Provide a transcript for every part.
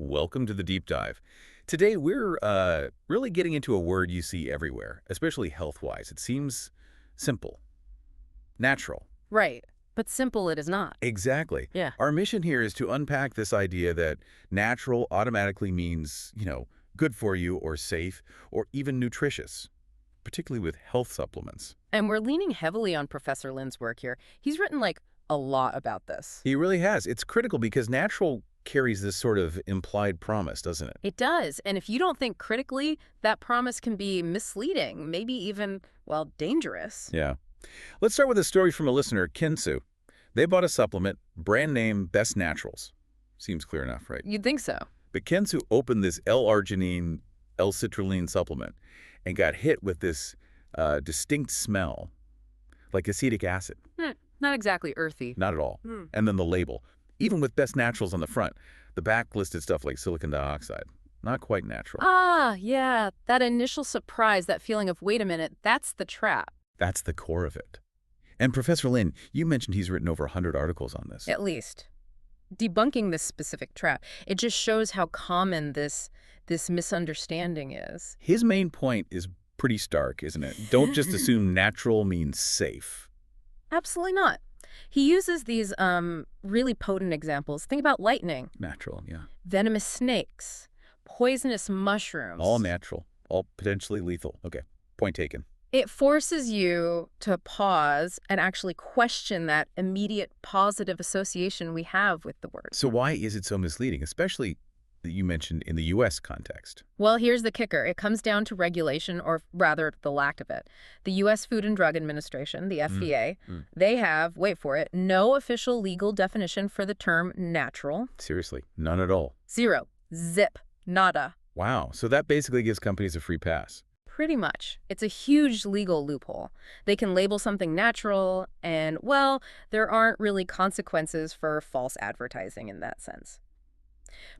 Welcome to the deep dive. Today we're really getting into a word you see everywhere, especially health-wise. It seems simple. Natural. Right. But simple it is not. Exactly. Yeah. Our mission here is to unpack this idea that natural automatically means, good for you or safe or even nutritious, particularly with health supplements. And we're leaning heavily on Professor Lin's work here. He's written, a lot about this. He really has. It's critical because natural carries this sort of implied promise, doesn't it? It does. And if you don't think critically, that promise can be misleading, maybe even, dangerous. Yeah. Let's start with a story from a listener, Kinsu. They bought a supplement, brand name Best Naturals. Seems clear enough, right? You'd think so. But Kinsu opened this L-arginine, L-citrulline supplement and got hit with this distinct smell, like acetic acid. Not exactly earthy. Not at all. And then the label. Even with Best Naturals on the front, the back listed stuff like silicon dioxide. Not quite natural. Ah, yeah. That initial surprise, that feeling of, wait a minute, that's the trap. That's the core of it. And Professor Lin, you mentioned he's written over 100 articles on this. At least. Debunking this specific trap, it just shows how common this misunderstanding is. His main point is pretty stark, isn't it? Don't just assume natural means safe. Absolutely not. He uses these really potent examples. Think about lightning, Natural, yeah. venomous snakes, poisonous mushrooms. All natural, all potentially lethal. Okay, point taken. It forces you to pause and actually question that immediate positive association we have with the word. So why is it so misleading, especially that you mentioned in the U.S. context? Well, here's the kicker. It comes down to regulation, or rather the lack of it. The U.S. Food and Drug Administration, the FDA, they have, wait for it, no official legal definition for the term natural. Seriously, none at all. Zero. Zip. Nada. Wow, so that basically gives companies a free pass. Pretty much. It's a huge legal loophole. They can label something natural and, there aren't really consequences for false advertising in that sense.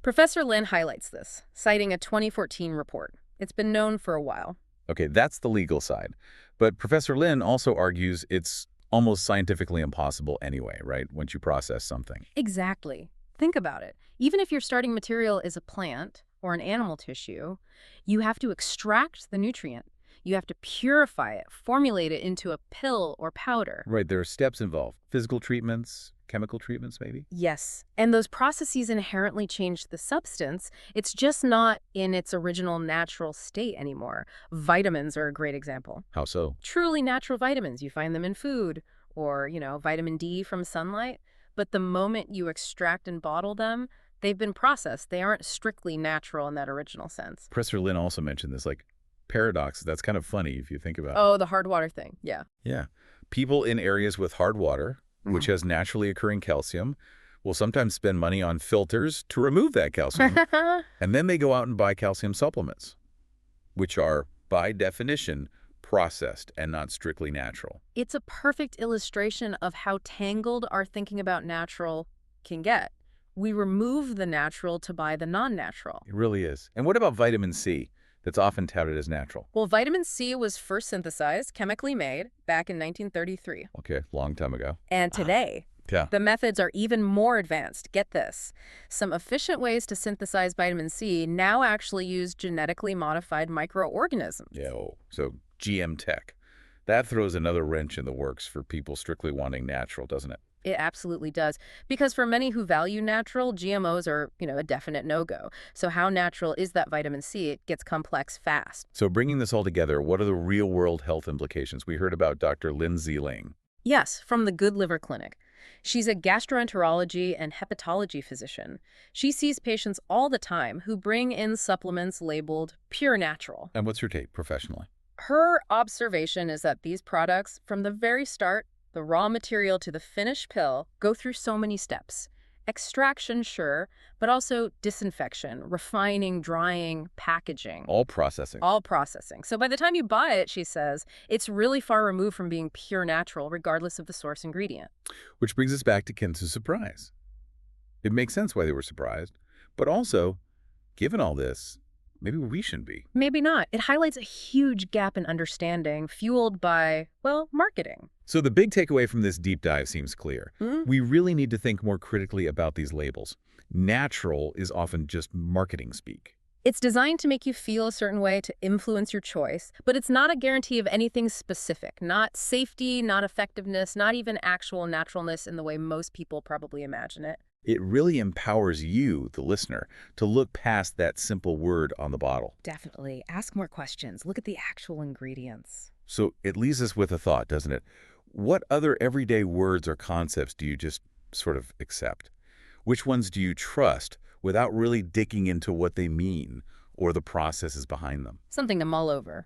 Professor Lin highlights this, citing a 2014 report. It's been known for a while. Okay, that's the legal side. But Professor Lin also argues it's almost scientifically impossible anyway, right, once you process something. Exactly. Think about it. Even if your starting material is a plant or an animal tissue, you have to extract the nutrient. You have to purify it, formulate it into a pill or powder. Right, there are steps involved. Physical treatments, chemical treatments maybe? Yes, and those processes inherently change the substance. It's just not in its original natural state anymore. Vitamins are a great example. How so? Truly natural vitamins. You find them in food or, vitamin D from sunlight. But the moment you extract and bottle them, they've been processed. They aren't strictly natural in that original sense. Professor Lin also mentioned this, paradox. That's kind of funny if you think about it. Oh, the hard water thing. Yeah. Yeah. People in areas with hard water, which has naturally occurring calcium, will sometimes spend money on filters to remove that calcium. And then they go out and buy calcium supplements, which are, by definition, processed and not strictly natural. It's a perfect illustration of how tangled our thinking about natural can get. We remove the natural to buy the non-natural. It really is. And what about vitamin C? That's often touted as natural. Well, vitamin C was first synthesized, chemically made, back in 1933. Okay, long time ago. And today, Yeah. the methods are even more advanced. Get this. Some efficient ways to synthesize vitamin C now actually use genetically modified microorganisms. Yeah, so GM tech. That throws another wrench in the works for people strictly wanting natural, doesn't it? It absolutely does. Because for many who value natural, GMOs are, a definite no-go. So how natural is that vitamin C? It gets complex fast. So bringing this all together, what are the real-world health implications? We heard about Dr. Lindsay Ling. Yes, from the Good Liver Clinic. She's a gastroenterology and hepatology physician. She sees patients all the time who bring in supplements labeled pure natural. And what's your take professionally? Her observation is that these products, from the very start, the raw material to the finished pill, go through so many steps. Extraction, sure, but also disinfection, refining, drying, packaging. All processing. All processing. So by the time you buy it, she says, it's really far removed from being pure natural, regardless of the source ingredient. Which brings us back to Kinsu's surprise. It makes sense why they were surprised. But also, given all this, maybe we shouldn't be. Maybe not. It highlights a huge gap in understanding fueled by, well, marketing. So the big takeaway from this deep dive seems clear. Hmm? We really need to think more critically about these labels. Natural is often just marketing speak. It's designed to make you feel a certain way to influence your choice, but it's not a guarantee of anything specific. Not safety, not effectiveness, not even actual naturalness in the way most people probably imagine it. It really empowers you, the listener, to look past that simple word on the bottle. Definitely. Ask more questions. Look at the actual ingredients. So it leaves us with a thought, doesn't it? What other everyday words or concepts do you just sort of accept? Which ones do you trust without really digging into what they mean or the processes behind them? Something to mull over.